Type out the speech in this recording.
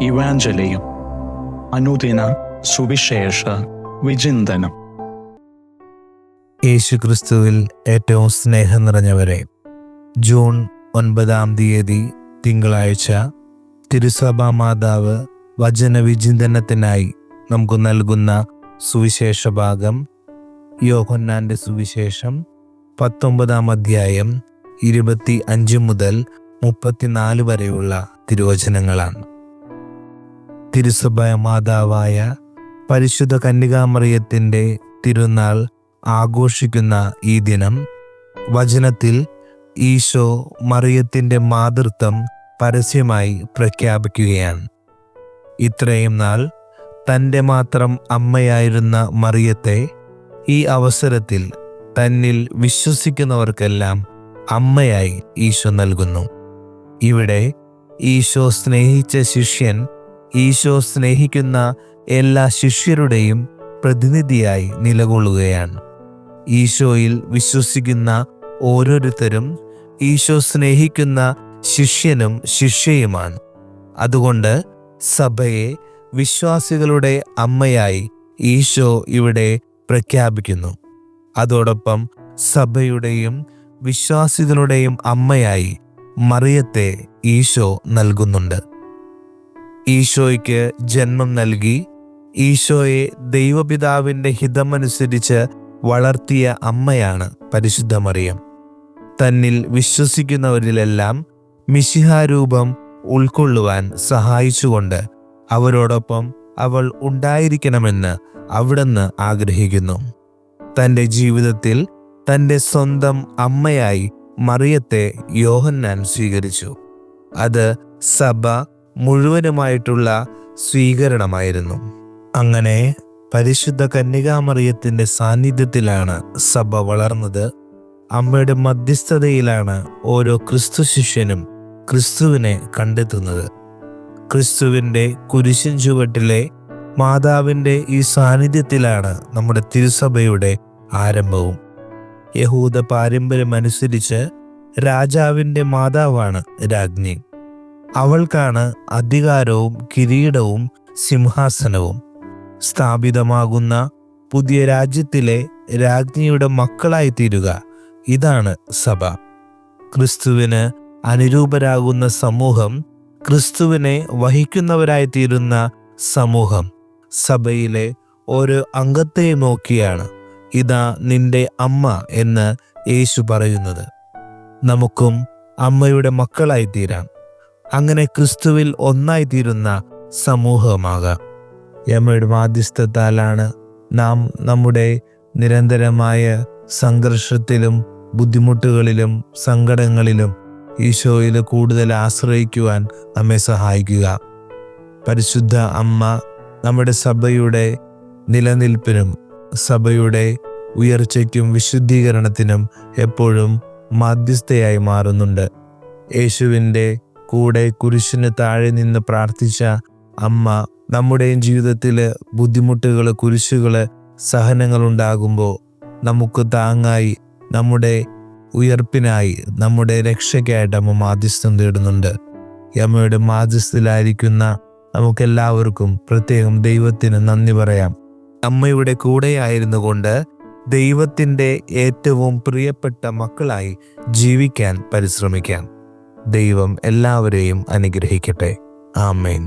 ഇവാഞ്ചലിയും അനുദിന സുവിശേഷ വിചിന്തനം. യേശുക്രിസ്തുവിൽ ഏറ്റവും സ്നേഹം നിറഞ്ഞവരെ, ജൂൺ 9 തിങ്കളാഴ്ച തിരുസഭാ മാതാവ് വചനവിചിന്തനത്തിനായി നമുക്ക് നൽകുന്ന സുവിശേഷ ഭാഗം യോഹന്നാന്റെ സുവിശേഷം 19 25 മുതൽ 34 വരെയുള്ള തിരുവചനങ്ങളാണ്. തിരുസഭ മാതാവായ പരിശുദ്ധ കന്യകാമറിയത്തിൻ്റെ തിരുനാൾ ആഘോഷിക്കുന്ന ഈ ദിനം വചനത്തിൽ ഈശോ മറിയത്തിൻ്റെ മാതൃത്വം പരസ്യമായി പ്രഖ്യാപിക്കുകയാണ്. ഇത്രയും നാൾ തൻ്റെ മാത്രം അമ്മയായിരുന്ന മറിയത്തെ ഈ അവസരത്തിൽ തന്നിൽ വിശ്വസിക്കുന്നവർക്കെല്ലാം അമ്മയായി ഈശോ നൽകുന്നു. ഇവിടെ ഈശോ സ്നേഹിച്ച ശിഷ്യൻ ഈശോ സ്നേഹിക്കുന്ന എല്ലാ ശിഷ്യരുടെയും പ്രതിനിധിയായി നിലകൊള്ളുകയാണ്. ഈശോയിൽ വിശ്വസിക്കുന്ന ഓരോരുത്തരും ഈശോ സ്നേഹിക്കുന്ന ശിഷ്യനും ശിഷ്യയുമാണ്. അതുകൊണ്ട് സഭയെ വിശ്വാസികളുടെ അമ്മയായി ഈശോ ഇവിടെ പ്രഖ്യാപിക്കുന്നു. അതോടൊപ്പം സഭയുടെയും വിശ്വാസികളുടെയും അമ്മയായി മറിയത്തെ ഈശോ നൽകുന്നുണ്ട്. ഈശോയ്ക്ക് ജന്മം നൽകി ഈശോയെ ദൈവപിതാവിൻ്റെ ഹിതമനുസരിച്ച് വളർത്തിയ അമ്മയാണ് പരിശുദ്ധ മറിയം. തന്നിൽ വിശ്വസിക്കുന്നവരിലെല്ലാം മിശിഹാരൂപം ഉൾക്കൊള്ളുവാൻ സഹായിച്ചുകൊണ്ട് അവരോടൊപ്പം അവൾ ഉണ്ടായിരിക്കണമെന്ന് അവിടുന്ന് ആഗ്രഹിക്കുന്നു. തൻ്റെ ജീവിതത്തിൽ തൻ്റെ സ്വന്തം അമ്മയായി മറിയത്തെ യോഹന്നാൻ സ്വീകരിച്ചു. അത് സഭ മുഴുവനുമായിട്ടുള്ള സ്വീകരണമായിരുന്നു. അങ്ങനെ പരിശുദ്ധ കന്യകാമറിയത്തിൻ്റെ സാന്നിധ്യത്തിലാണ് സഭ വളർന്നത്. അമ്മയുടെ മധ്യസ്ഥതയിലാണ് ഓരോ ക്രിസ്തു ശിഷ്യനും ക്രിസ്തുവിനെ കണ്ടെത്തുന്നത്. ക്രിസ്തുവിൻ്റെ കുരിശിൻ ചുവട്ടിലെ മാതാവിൻ്റെ ഈ സാന്നിധ്യത്തിലാണ് നമ്മുടെ തിരുസഭയുടെ ആരംഭവും. യഹൂദ പാരമ്പര്യമനുസരിച്ച് രാജാവിൻ്റെ മാതാവാണ് രാജ്ഞി. അവൾക്കാണ് അധികാരവും കിരീടവും സിംഹാസനവും. സ്ഥാപിതമാകുന്ന പുതിയ രാജ്യത്തിലെ രാജ്ഞിയുടെ മക്കളായി തീരുക, ഇതാണ് സഭ. ക്രിസ്തുവിന് അനുരൂപരാകുന്ന സമൂഹം, ക്രിസ്തുവിനെ വഹിക്കുന്നവരായി തീരുന്ന സമൂഹം. സഭയിലെ ഓരോ അംഗത്തെയും നോക്കിയാണ് ഇതാ നിന്റെ അമ്മ എന്ന് യേശു പറയുന്നത്. നമുക്കും അമ്മയുടെ മക്കളായി തീരാം. അങ്ങനെ ക്രിസ്തുവിൽ ഒന്നായിത്തീരുന്ന സമൂഹമാകാം. അമ്മയുടെ മാധ്യസ്ഥത്താലാണ് നാം നമ്മുടെ നിരന്തരമായ സംഘർഷത്തിലും ബുദ്ധിമുട്ടുകളിലും സങ്കടങ്ങളിലും ഈശോയിൽ കൂടുതൽ ആശ്രയിക്കുവാൻ നമ്മെ സഹായിക്കുക. പരിശുദ്ധ അമ്മ നമ്മുടെ സഭയുടെ നിലനിൽപ്പിനും സഭയുടെ ഉയർച്ചയ്ക്കും വിശുദ്ധീകരണത്തിനും എപ്പോഴും മാധ്യസ്ഥയായി മാറുന്നുണ്ട്. യേശുവിൻ്റെ കൂടെ കുരിശിന് താഴെ നിന്ന് പ്രാർത്ഥിച്ച അമ്മ നമ്മുടെയും ജീവിതത്തിൽ ബുദ്ധിമുട്ടുകൾ, കുരിശുകൾ, സഹനങ്ങളുണ്ടാകുമ്പോൾ നമുക്ക് താങ്ങായി, നമ്മുടെ ഉയർപ്പിനായി, നമ്മുടെ രക്ഷയ്ക്കായിട്ട് അമ്മ മാധ്യസ്ഥം തേടുന്നുണ്ട്. ഈ അമ്മയുടെ മാധ്യസ്ഥയിലായിരിക്കുന്ന നമുക്കെല്ലാവർക്കും പ്രത്യേകം ദൈവത്തിന് നന്ദി പറയാം. അമ്മയുടെ കൂടെയായിരുന്നു കൊണ്ട് ദൈവത്തിൻ്റെ ഏറ്റവും പ്രിയപ്പെട്ട മക്കളായി ജീവിക്കാൻ പരിശ്രമിക്കാം. ദൈവം എല്ലാവരെയും അനുഗ്രഹിക്കട്ടെ. ആമേൻ.